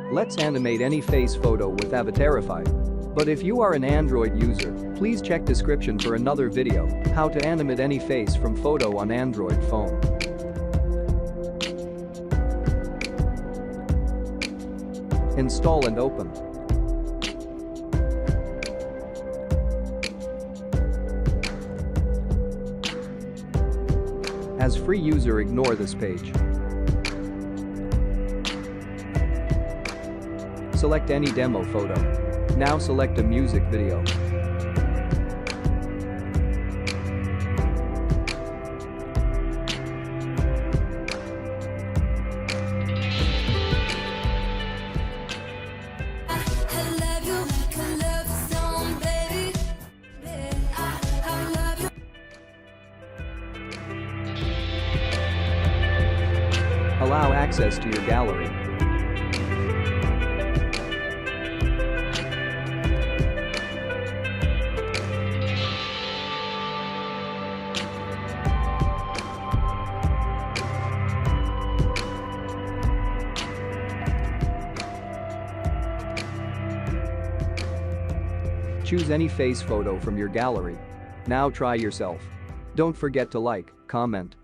Let's animate any face photo with Avatarify. But if you are an Android user, please check description for another video, how to animate any face from photo on Android phone. Install and open. As free user, ignore this page. Select any demo photo. Now select a music video. Allow access to your gallery. Choose any face photo from your gallery. Now try yourself. Don't forget to like, comment,